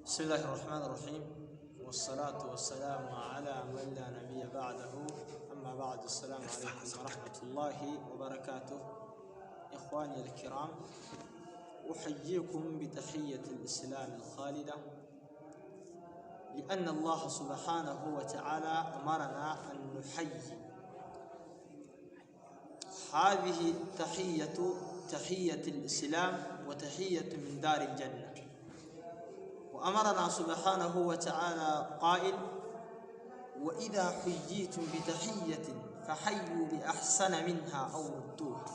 بسم الله الرحمن الرحيم، والصلاة والسلام على من لا نبي بعده. أما بعد، السلام عليكم ورحمة الله وبركاته. إخواني الكرام، أحييكم بتحية الإسلام الخالدة، لأن الله سبحانه وتعالى أمرنا أن نحيي. هذه تحية الإسلام وتحية من دار الجنة. وأمرنا سبحانه وتعالى قائل: وإذا حييتم بتحية فحيوا بأحسن منها أو ردوها.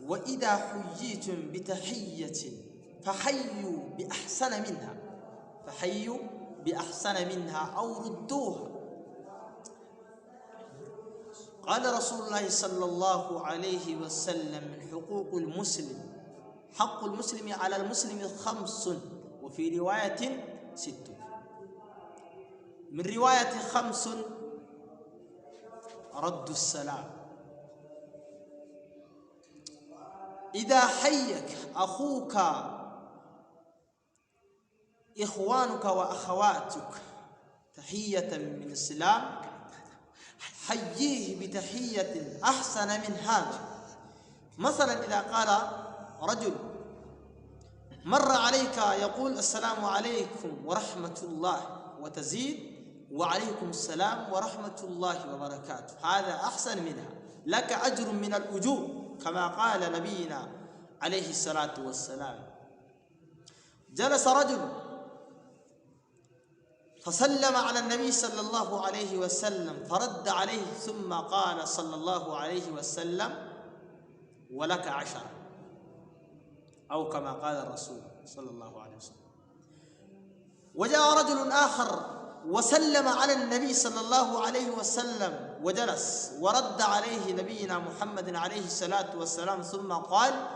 وإذا حييتم بتحية فحيوا بأحسن منها أو ردوها. قال رسول الله صلى الله عليه وسلم: من حقوق المسلم، حق المسلم على المسلم 5، وفي رواية 6. من رواية 5: رد السلام. إذا حيك أخوك، إخوانك وأخواتك تحية من الإسلام، حييه بتحية أحسن من هذا. مثلا إذا قال رجل مر عليك يقول: السلام عليكم ورحمة الله، وتزيد: وعليكم السلام ورحمة الله وبركاته. هذا أحسن منها، لك أجر من الأجور، كما قال نبينا عليه الصلاة والسلام. جلس رجل فسلم على النبي صلى الله عليه وسلم، فرد عليه، ثم قال صلى الله عليه وسلم: ولك 10، أو كما قال الرسول صلى الله عليه وسلم. وجاء رجل آخر وسلم على النبي صلى الله عليه وسلم وجلس، ورد عليه نبينا محمد عليه الصلاة والسلام، ثم قال: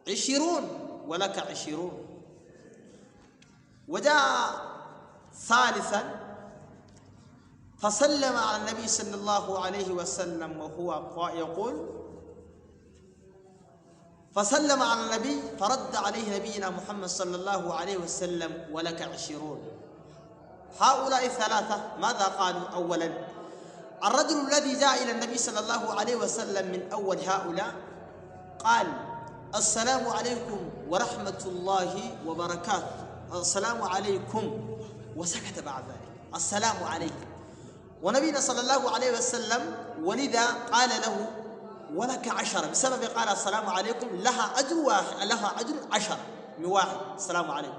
20، ولك 20. وجاء ثالثا فسلم على النبي صلى الله عليه وسلم وهو يقول، فسلم على النبي، فرد عليه نبينا محمد صلى الله عليه وسلم: ولك 20. هؤلاء الثلاثة ماذا قالوا؟ أولا، الرجل الذي جاء إلى النبي صلى الله عليه وسلم من أول هؤلاء قال: السلام عليكم ورحمة الله وبركاته، السلام عليكم، وسكت بعد ذلك، السلام عليكم. ونبينا صلى الله عليه وسلم ولذا قال له: ولك 10، بسبب قال السلام عليكم لها أجر واحد، لها أجر 10 من واحد، السلام عليكم.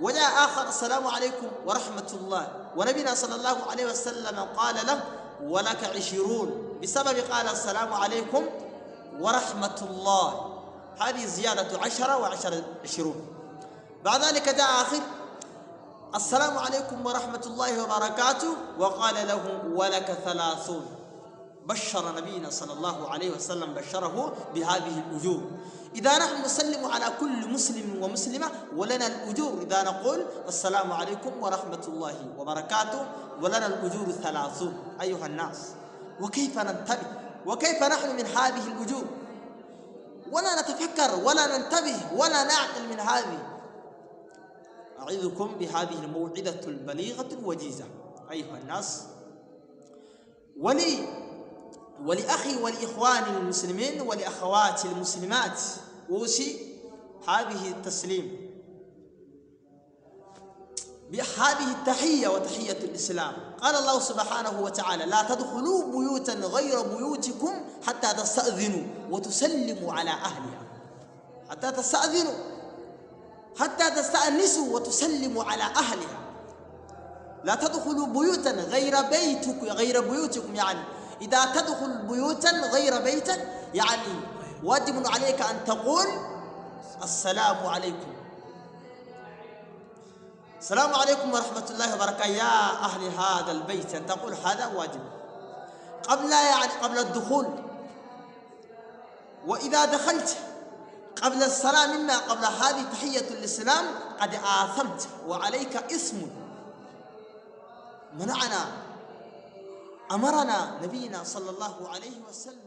وجاء آخر: السلام عليكم ورحمة الله، ونبينا صلى الله عليه وسلم قال له: ولك 20، بسبب قال السلام عليكم ورحمة الله. هذه زيادة 10 و10 20. بعد ذلك جاء آخر: السلام عليكم ورحمة الله وبركاته، وقال له: ولك 30. بشر نبينا صلى الله عليه وسلم، بشره بهذه الأجور. إذا نحن نسلم على كل مسلم ومسلمة ولنا الأجور، إذا نقول السلام عليكم ورحمة الله وبركاته ولنا الأجور 30. أيها الناس، وكيف ننتبه؟ وكيف نحن من هذه الأجور ولا نتفكر ولا ننتبه ولا نعقل من هذه؟ أعظكم بهذه الموعظة البليغة الوجيزة أيها الناس، ولأخي ولإخواني المسلمين ولأخواتي المسلمات، أوصي هذه التسليم بهذه التحية وتحية الإسلام. قال الله سبحانه وتعالى: لا تدخلوا بيوتا غير بيوتكم حتى تستأذنوا وتسلموا على أهلها. حتى تستأنسوا وتسلموا على أهلها. لا تدخلوا بيوتا غير بيوتكم، يعني إذا تدخل بيوتا غير بيتا، يعني واجب عليك أن تقول السلام عليكم، السلام عليكم ورحمة الله وبركاته يا أهل هذا البيت، أن تقول هذا واجب قبل الدخول. وإذا دخلت قبل الصلاة مما قبل هذه تحية الإسلام قد آثمت وعليك إثم. أمرنا نبينا صلى الله عليه وسلم